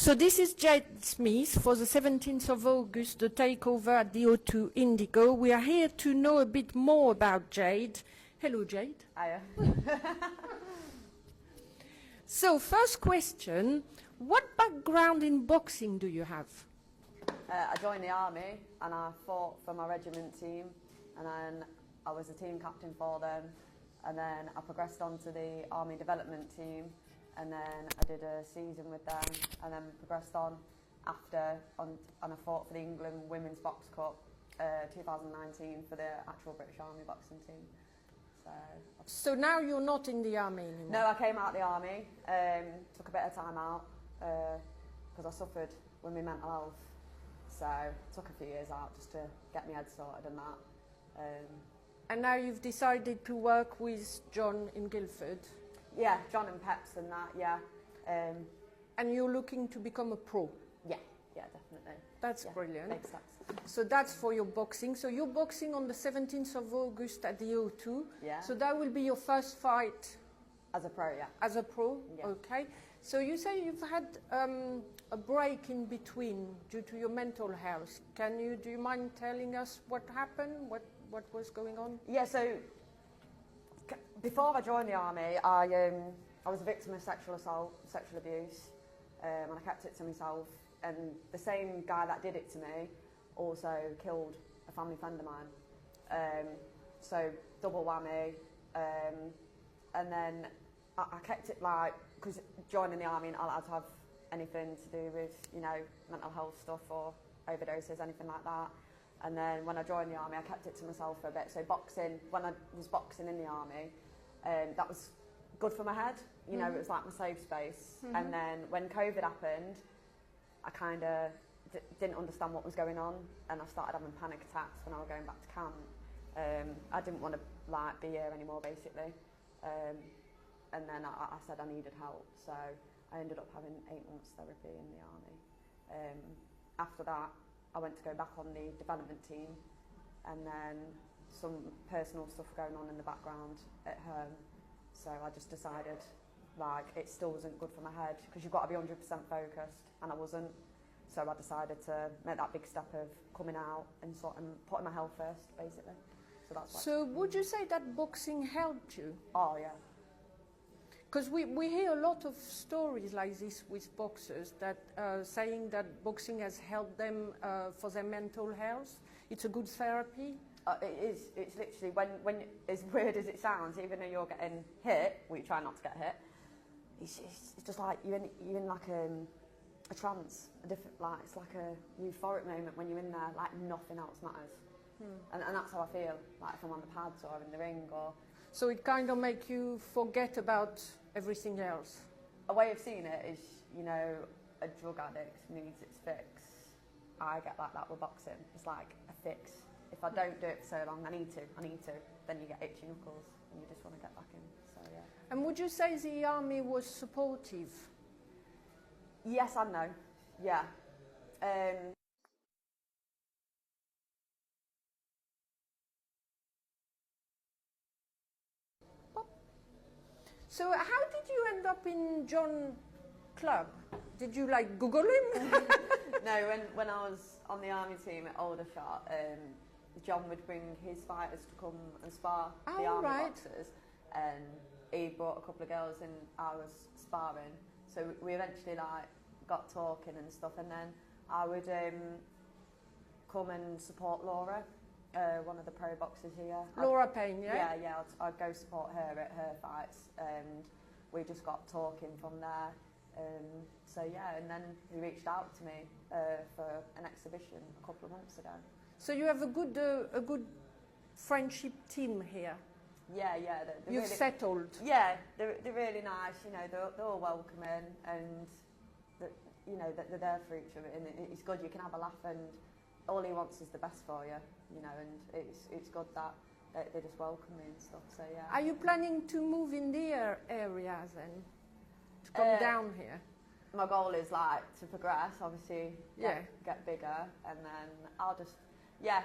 So this is Jade Smith for the 17th of August, the takeover at the O2 Indigo. We are here to know a bit more about Jade. Hello, Jade. Hiya. So, first question, what background in boxing do you have? I joined the army and I fought for my regiment team, and then I was a team captain for them, and then I progressed on to the army development team, and then I did a season with them, and then progressed on after, and I fought for the England Women's Box Cup 2019 for the actual British Army boxing team. So now you're not in the army anymore? No, I came out of the army, took a bit of time out because I suffered with my mental health, so took a few years out just to get my head sorted and that. And now you've decided to work with John in Guildford? Yeah, John and Peps and that, yeah. And you're looking to become a pro? Yeah, definitely. That's brilliant. Makes sense. So that's for your boxing. So you're boxing on the 17th of August at the O2. Yeah. So that will be your first fight? As a pro, yeah. As a pro? Yeah. Okay. So you say you've had a break in between due to your mental health. Do you mind telling us what happened? What was going on? Yeah, so before I joined the army, I was a victim of sexual assault, sexual abuse, and I kept it to myself. And the same guy that did it to me also killed a family friend of mine. So double whammy. And then I kept it like, because joining the army, I allowed to have anything to do with, mental health stuff or overdoses, anything like that. And then when I joined the army, I kept it to myself for a bit. So boxing, when I was boxing in the army, that was good for my head. It was like my safe space. Mm-hmm. And then when COVID happened, I kind of didn't understand what was going on, and I started having panic attacks when I was going back to camp. I didn't want to be here anymore, basically. And then I said I needed help, so I ended up having 8 months therapy in the army. After that, I went to go back on the development team, and then some personal stuff going on in the background at home. So I just decided, it still wasn't good for my head, because you've got to be 100% focused, and I wasn't. So I decided to make that big step of coming out and putting my health first, basically. So that's why. So would you say that boxing helped you? Oh, yeah. Because we hear a lot of stories like this with boxers that saying that boxing has helped them for their mental health. It's a good therapy. It is. It's literally, when as weird as it sounds, even though you're getting hit, we try not to get hit. It's just like you're in like a trance, it's like a euphoric moment when you're in there, like nothing else matters. And that's how I feel, like if I'm on the pads or in the ring or. So it kind of make you forget about everything else. A way of seeing it is, a drug addict needs its fix. I get like that with boxing. It's like a fix. If I don't do it for so long, I need to. Then you get itchy knuckles and you just want to get back in. So yeah. And would you say the army was supportive? Yes and no. Yeah. So how did you end up in John Club? Did you Google him? No, when I was on the army team at Aldershot, John would bring his fighters to come and spar the army boxers, and he brought a couple of girls and I was sparring. So we eventually got talking and stuff, and then I would come and support Laura, one of the pro boxers here. Laura Payne, yeah? Yeah, I'd go support her at her fights, and we just got talking from there. So yeah, and then he reached out to me for an exhibition a couple of months ago. So you have a good friendship team here? Yeah. You've really settled? Yeah, they're really nice, they're all welcoming, and they're there for each other, and it's good, you can have a laugh, and all he wants is the best for you, and it's good that they just welcome me and stuff, so yeah. Are you planning to move in the area then? To come down here? My goal is to progress, obviously, get bigger, and then I'll just,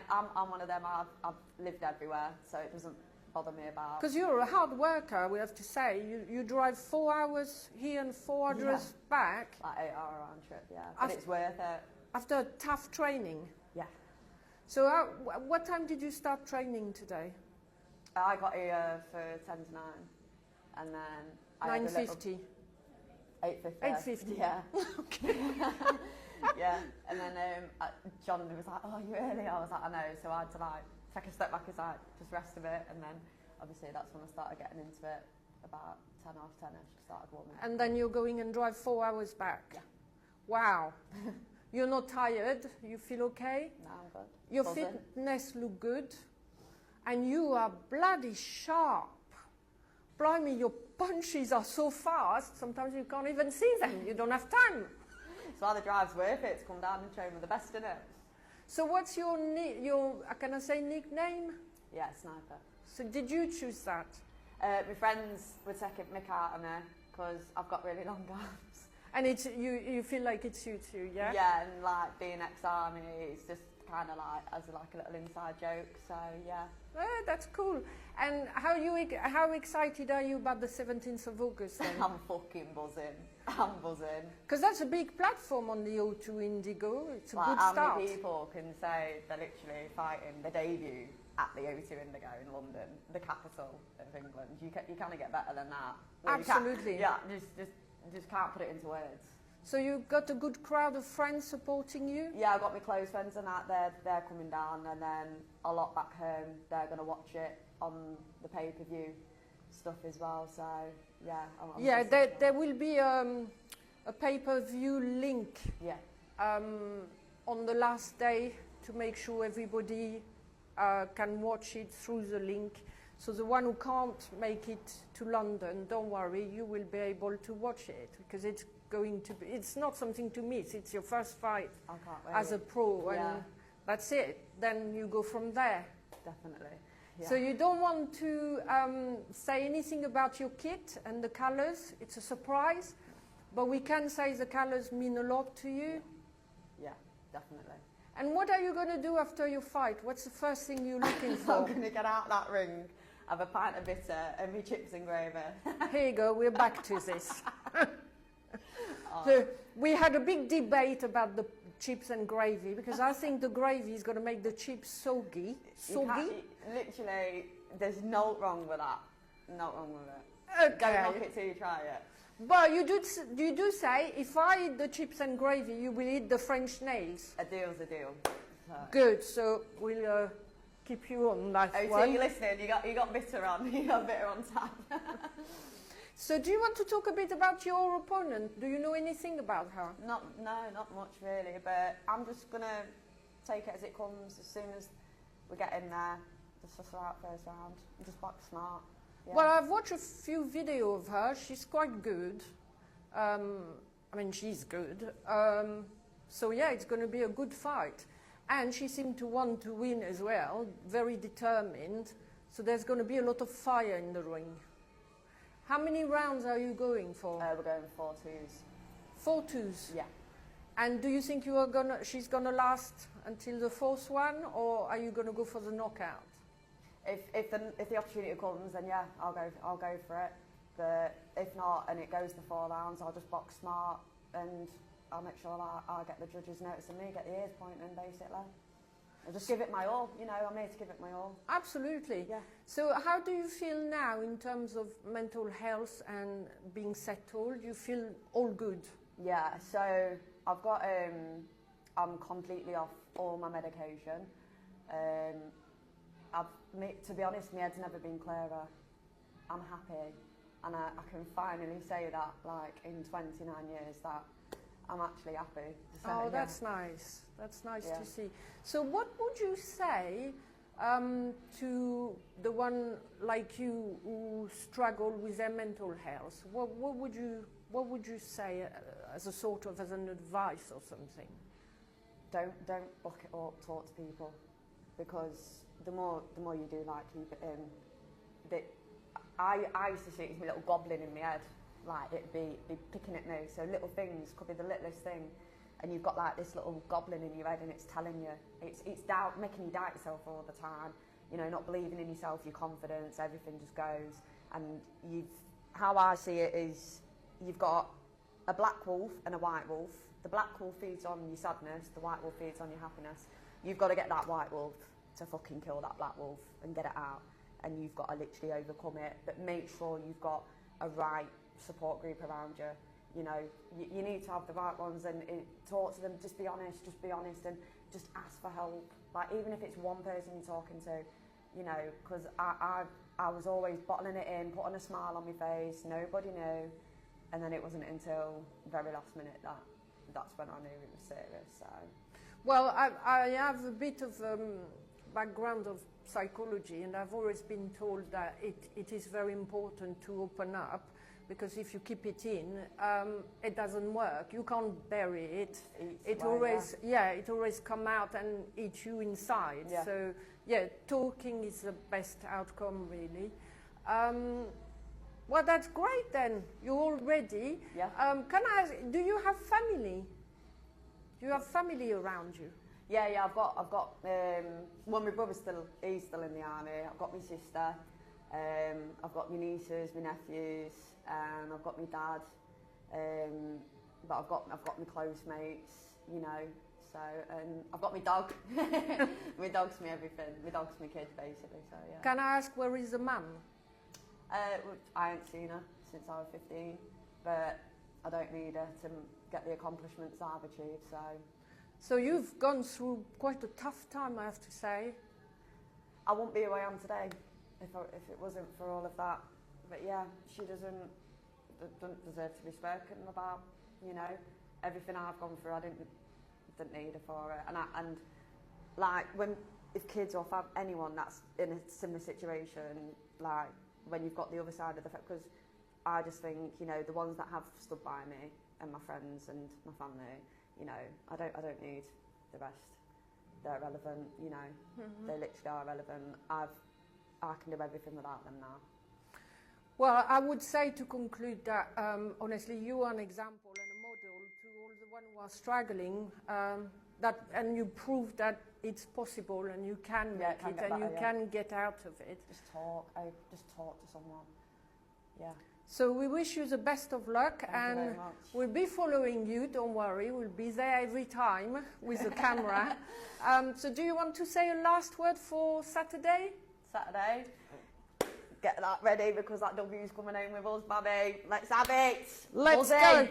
I'm one of them, I've lived everywhere, so it doesn't bother me about. Because you're a hard worker, we have to say. You drive 4 hours here and 4 hours back. Like 8 hour round trip, yeah. But it's worth it. After tough training. Yeah. So what time did you start training today? I got here for 10 to 9. And then... 9:50. 8:50. 8:50. Yeah. Okay. Yeah. And then John was like, oh, you're early. I was like, I know. So I had to like take a step back as like just rest a bit. And then obviously that's when I started getting into it. About 10 after 10ish, started warming up. And then you're going and drive 4 hours back? Yeah. Wow. You're not tired? You feel okay? No, I'm good. Your Buzzing. fitness look good. And you are bloody sharp. Blimey, your punches are so fast, sometimes you can't even see them. You don't have time. That's why the drive's worth it, to come down and train with the best in it. So what's your can I say nickname? Yeah, Sniper. So did you choose that? My friends would take a mick out of me because I've got really long arms. And it's you feel like it suits you, yeah? Yeah, and like being ex-army, it's just kind of like as like a little inside joke. So yeah. That's cool. And how excited are you about the 17th of August then? I'm fucking buzzing. I'm buzzing. Because that's a big platform on the O2 Indigo. It's a like, good how start. many people can say they're literally fighting the debut at the O2 Indigo in London, the capital of England? You kind of get better than that. Absolutely. Yeah, just can't put it into words. So you got a good crowd of friends supporting you? Yeah, I've got my close friends and that, they're coming down, and then a lot back home, they're going to watch it on the pay-per-view stuff as well, so yeah. Yeah, there will be a pay-per-view link on the last day to make sure everybody can watch it through the link. So the one who can't make it to London, don't worry, you will be able to watch it, because it's going to be, it's not something to miss. It's your first fight as a pro, and that's it. Then you go from there. Definitely. Yeah. So you don't want to say anything about your kit and the colours. It's a surprise, but we can say the colours mean a lot to you. Yeah, definitely. And what are you going to do after your fight? What's the first thing you're looking for? I'm going to get out that ring, have a pint of bitter and my chips and gravy. Here you go, we're back to this. So we had a big debate about the chips and gravy, because I think the gravy is going to make the chips soggy. Literally, there's no wrong with that. No wrong with it. Okay. Don't knock it till you try it. But you do say, if I eat the chips and gravy, you will eat the French nails. A deal's a deal. So. Good, so we'll keep you on that one. one. So you're listening, you got bitter on, you got bitter on tap. So do you want to talk a bit about your opponent? Do you know anything about her? No, not much really, but I'm just going to take it as it comes. As soon as we get in there, just hustle out first round, just box smart. Yeah. Well, I've watched a few videos of her. She's quite good. I mean, she's good. So yeah, it's going to be a good fight. And she seemed to want to win as well, very determined. So there's going to be a lot of fire in the ring. How many rounds are you going for? We're going 4-2s. 4-2s? Yeah. And do you think she's gonna last until the fourth one, or are you gonna go for the knockout? If the opportunity comes, then yeah, I'll go for it. But if not, and it goes to 4 rounds, I'll just box smart, and I'll make sure that I get the judges noticing me, get the ears pointing, basically. I'll just give it my all, you know, I'm here to give it my all. Absolutely. Yeah. So how do you feel now in terms of mental health and being settled? You feel all good? Yeah, so I've got, I'm completely off all my medication. To be honest, my head's never been clearer. I'm happy, and I can finally say that, like, in 29 years, that I'm actually happy. So, oh, yeah. That's nice. That's nice to see. So what would you say to the one like you who struggle with their mental health? What would you say as a sort of as an advice or something? Don't book it up. Talk to people, because the more you do, like, keep it in. I used to see it as my little goblin in my head. Like, it'd be picking at me. So little things could be the littlest thing, and you've got like this little goblin in your head, and it's telling you, it's making you doubt yourself all the time. you know, not believing in yourself, your confidence, everything just goes. And how I see it is, you've got a black wolf and a white wolf. The black wolf feeds on your sadness, the white wolf feeds on your happiness. You've got to get that white wolf to fucking kill that black wolf and get it out. And you've got to literally overcome it, but make sure you've got a right support group around you. You know, you need to have the right ones, and talk to them, just be honest, and just ask for help. Like, even if it's one person you're talking to, you know, because I was always bottling it in, putting a smile on my face, nobody knew, and then it wasn't until very last minute that's when I knew it was serious. So, well, I have a bit of background of psychology, and I've always been told that it is very important to open up, because if you keep it in, it doesn't work. You can't bury it. It always come out and eat you inside. Yeah. So yeah, talking is the best outcome, really. Well, that's great then. You're all ready. Yeah. Can I ask, do you have family? Do you have family around you? Yeah, I've got well, my brother's he's still in the army. I've got my sister, I've got my nieces, my nephews, I've got my dad, but I've got my close mates, you know. So, and I've got my dog. My dog's my everything. My dog's my kid, basically. So yeah. Can I ask, where is the mum? I ain't seen her since I was 15, but I don't need her to get the accomplishments I've achieved. So you've gone through quite a tough time, I have to say. I wouldn't be who I am today if it wasn't for all of that. But yeah, she doesn't deserve to be spoken about. You know, everything I've gone through, I didn't need her for it. And like, if kids or anyone that's in a similar situation, like when you've got the other side of the fact, because I just think, you know, the ones that have stood by me and my friends and my family, you know, I don't need the rest. They're relevant, you know. They literally are relevant. I can do everything without them now. Well, I would say, to conclude, that honestly, you are an example and a model to all the ones who are struggling. And you prove that it's possible, and you can make it, and you can get out of it. Just talk. Just talk to someone. Yeah. So we wish you the best of luck, and we'll be following you, don't worry, we'll be there every time with the camera. So do you want to say a last word for Saturday? Saturday, get that ready, because that W's coming home with us, baby. Let's have it. Let's go.